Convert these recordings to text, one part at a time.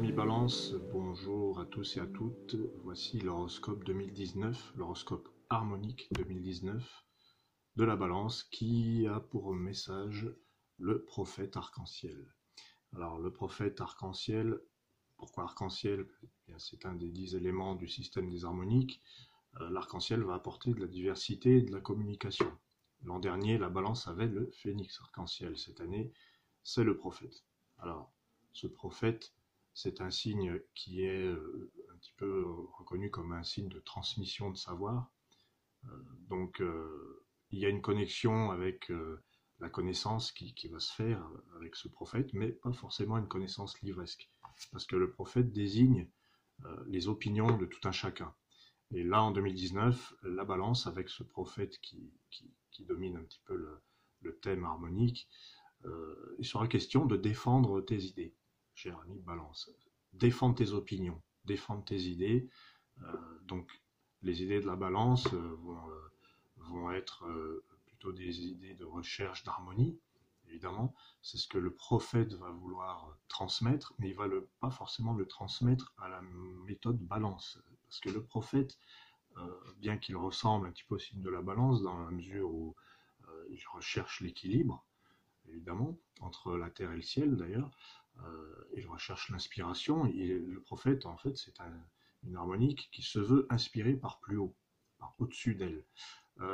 Amis Balance, bonjour à tous et à toutes. Voici l'horoscope 2019, l'horoscope harmonique 2019 de la Balance qui a pour message le prophète arc-en-ciel. Alors le prophète arc-en-ciel, pourquoi arc-en-ciel? C'est un des 10 éléments du système des harmoniques. L'arc-en-ciel va apporter de la diversité et de la communication. L'an dernier, la Balance avait le phénix arc-en-ciel. Cette année, c'est le prophète. Alors, ce prophète, c'est un signe qui est un petit peu reconnu comme un signe de transmission de savoir. Donc, il y a une connexion avec la connaissance qui va se faire avec ce prophète, mais pas forcément une connaissance livresque. Parce que le prophète désigne les opinions de tout un chacun. Et là, en 2019, la Balance, avec ce prophète qui domine un petit peu le thème harmonique, il sera question de défendre tes idées, cher ami Balance. Défendre tes opinions, défendre tes idées. Donc, les idées de la Balance vont être plutôt des idées de recherche d'harmonie, évidemment. C'est ce que le prophète va vouloir transmettre, mais il va pas forcément le transmettre à la méthode Balance. Parce que le prophète, bien qu'il ressemble un petit peu au signe de la Balance, dans la mesure où il recherche l'équilibre, évidemment, entre la terre et le ciel d'ailleurs, il recherche l'inspiration, et le prophète, en fait, c'est une harmonique qui se veut inspirée par plus haut, par au-dessus d'elle.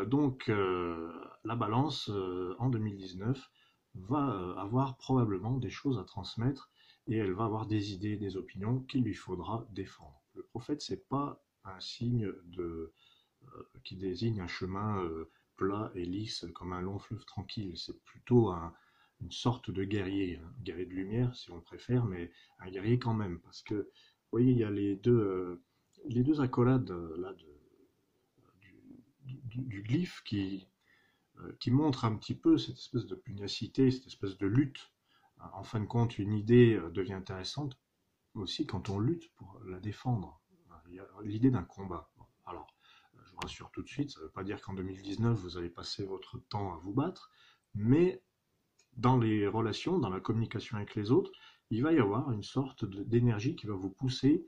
Donc, la Balance, en 2019, va avoir probablement des choses à transmettre, et elle va avoir des idées, des opinions qu'il lui faudra défendre. Le prophète, c'est pas un signe qui désigne un chemin plat et lisse comme un long fleuve tranquille. C'est plutôt une sorte de guerrier, un guerrier de lumière si on préfère, mais un guerrier quand même. Parce que, vous voyez, il y a les deux accolades là, du glyphe qui montrent un petit peu cette espèce de pugnacité, cette espèce de lutte. En fin de compte, une idée devient intéressante aussi quand on lutte pour la défendre. Il y a l'idée d'un combat. Alors, je vous rassure tout de suite, ça ne veut pas dire qu'en 2019, vous allez passer votre temps à vous battre, mais dans les relations, dans la communication avec les autres, il va y avoir une sorte d'énergie qui va vous pousser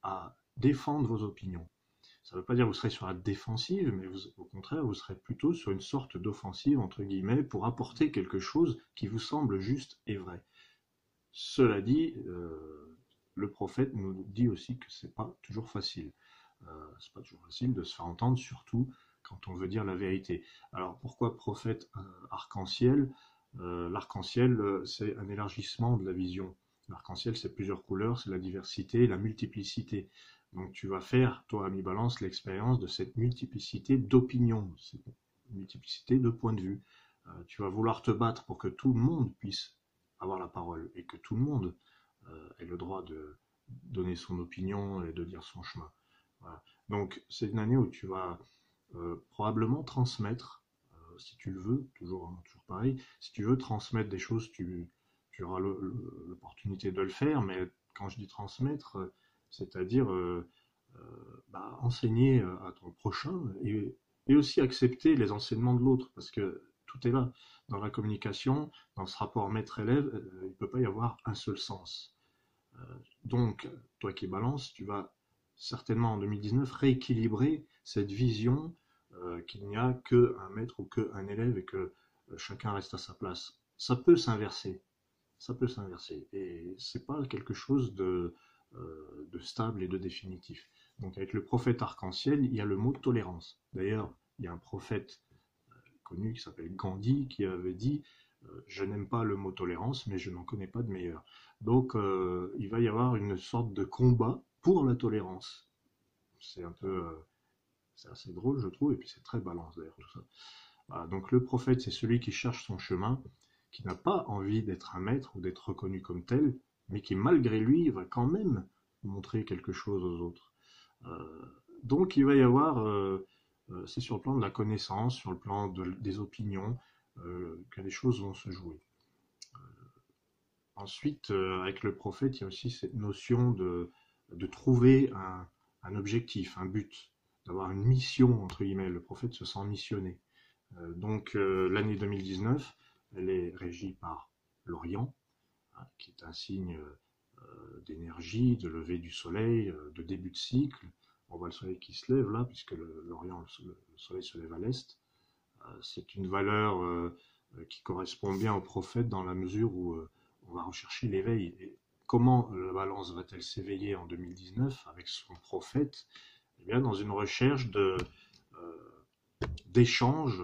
à défendre vos opinions. Ça ne veut pas dire que vous serez sur la défensive, mais au contraire, vous serez plutôt sur une sorte d'offensive, entre guillemets, pour apporter quelque chose qui vous semble juste et vrai. Cela dit, le prophète nous dit aussi que c'est pas toujours facile. C'est pas toujours facile de se faire entendre, surtout quand on veut dire la vérité. Alors pourquoi prophète arc-en-ciel? L'arc-en-ciel, c'est un élargissement de la vision. L'arc-en-ciel, c'est plusieurs couleurs, c'est la diversité, la multiplicité. Donc tu vas faire, toi, ami Balance, l'expérience de cette multiplicité d'opinions, cette multiplicité de points de vue. Tu vas vouloir te battre pour que tout le monde puisse avoir la parole et que tout le monde ait le droit de donner son opinion et de dire son chemin. Voilà. Donc c'est une année où tu vas probablement transmettre, si tu le veux, toujours pareil, si tu veux transmettre des choses, tu auras l'opportunité de le faire, mais quand je dis transmettre, c'est-à-dire enseigner à ton prochain et aussi accepter les enseignements de l'autre, parce que tout est là. Dans la communication, dans ce rapport maître-élève, il ne peut pas y avoir un seul sens. Donc, toi qui balances, tu vas certainement en 2019 rééquilibrer cette vision qu'il n'y a qu'un maître ou qu'un élève et que chacun reste à sa place. Ça peut s'inverser, et c'est pas quelque chose de stable et de définitif. Donc avec le prophète arc-en-ciel, il y a le mot tolérance. D'ailleurs, il y a un prophète connu qui s'appelle Gandhi qui avait dit je n'aime pas le mot tolérance, mais je n'en connais pas de meilleur. Donc il va y avoir une sorte de combat pour la tolérance. C'est un peu, c'est assez drôle je trouve, et puis c'est très balance d'ailleurs tout ça. Voilà, donc le prophète c'est celui qui cherche son chemin, qui n'a pas envie d'être un maître ou d'être reconnu comme tel, mais qui malgré lui va quand même montrer quelque chose aux autres. Donc il va y avoir, c'est sur le plan de la connaissance, sur le plan des opinions, que les choses vont se jouer. Ensuite, avec le prophète, il y a aussi cette notion de trouver un objectif, un but, d'avoir une mission, entre guillemets. Le prophète se sent missionné. Donc l'année 2019, elle est régie par l'Orient, hein, qui est un signe d'énergie, de lever du soleil, de début de cycle. On voit le soleil qui se lève là, puisque l'Orient, le soleil se lève à l'est. C'est une valeur qui correspond bien au prophète dans la mesure où on va rechercher l'éveil. Et comment la balance va-t-elle s'éveiller en 2019 avec son prophète? Eh bien, dans une recherche d'échange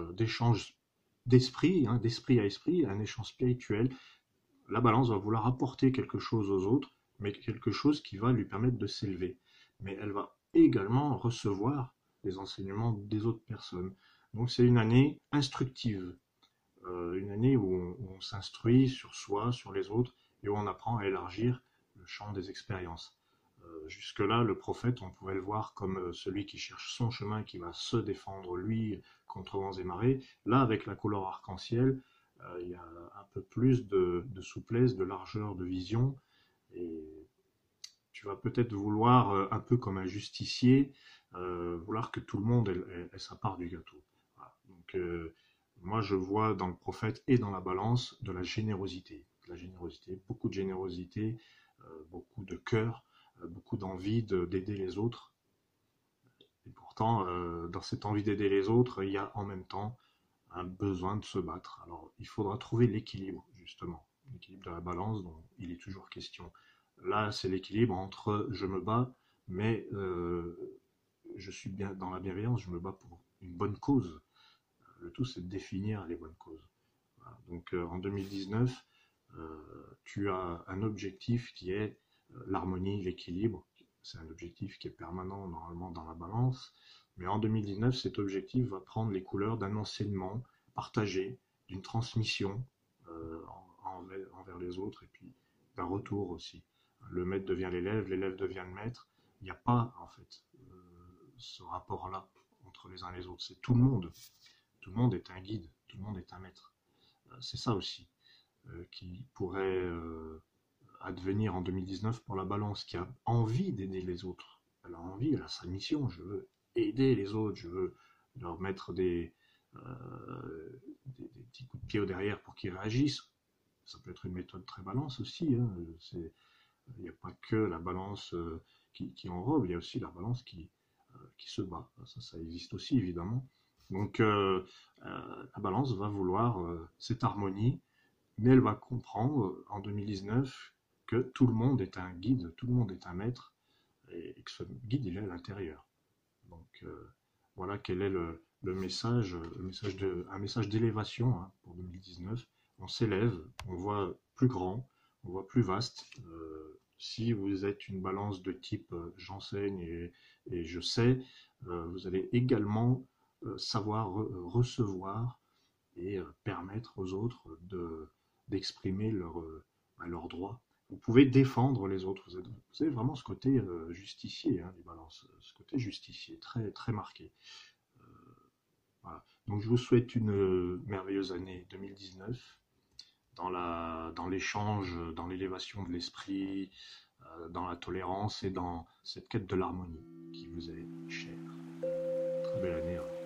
d'esprit, hein, d'esprit à esprit, un échange spirituel. La balance va vouloir apporter quelque chose aux autres, mais quelque chose qui va lui permettre de s'élever. Mais elle va également recevoir les enseignements des autres personnes. Donc c'est une année instructive, une année où on s'instruit sur soi, sur les autres, et où on apprend à élargir le champ des expériences. Jusque-là, le prophète, on pouvait le voir comme celui qui cherche son chemin, qui va se défendre, lui, contre vents et marées. Là, avec la couleur arc-en-ciel, il y a un peu plus de souplesse, de largeur de vision, et tu vas peut-être vouloir, un peu comme un justicier, vouloir que tout le monde ait sa part du gâteau. Voilà. Donc, moi, je vois dans le prophète et dans la balance de la générosité. Beaucoup de générosité, beaucoup de cœur, beaucoup d'envie d'aider les autres. Et pourtant, dans cette envie d'aider les autres, il y a en même temps un besoin de se battre. Alors, il faudra trouver l'équilibre, justement. L'équilibre de la balance dont il est toujours question. Là, c'est l'équilibre entre je me bats, mais je suis bien dans la bienveillance, je me bats pour une bonne cause. Le tout, c'est de définir les bonnes causes. Voilà. Donc, en 2019, tu as un objectif qui est l'harmonie, l'équilibre. C'est un objectif qui est permanent normalement dans la balance. Mais en 2019, cet objectif va prendre les couleurs d'un enseignement partagé, d'une transmission envers les autres et puis d'un retour aussi. Le maître devient l'élève devient le maître. Il n'y a pas en fait ce rapport-là entre les uns et les autres. C'est tout le monde. Tout le monde est un guide, tout le monde est un maître. C'est ça aussi qui pourrait advenir en 2019 pour la balance, qui a envie d'aider les autres. Elle a envie, elle a sa mission. Je veux aider les autres, je veux leur mettre des petits coups de pied au derrière pour qu'ils réagissent. Ça peut être une méthode très balance aussi. Hein. Il n'y a pas que la balance qui enrobe, il y a aussi la balance qui se bat. Ça existe aussi, évidemment. Donc, la balance va vouloir cette harmonie, mais elle va comprendre en 2019 que tout le monde est un guide, tout le monde est un maître, et que ce guide, il est à l'intérieur. Donc, voilà quel est le message, un message d'élévation hein, pour 2019. On s'élève, on voit plus grand, on voit plus vaste. Si vous êtes une balance de type j'enseigne et je sais, vous allez également savoir recevoir et permettre aux autres d'exprimer leurs droits. Vous pouvez défendre les autres. Vous avez vraiment ce côté justicier hein, du balance, ce côté justicier très, très marqué. Voilà. Donc je vous souhaite une merveilleuse année 2019 dans l'échange, dans l'élévation de l'esprit, dans la tolérance et dans cette quête de l'harmonie qui vous est chère. Très belle année. Hein.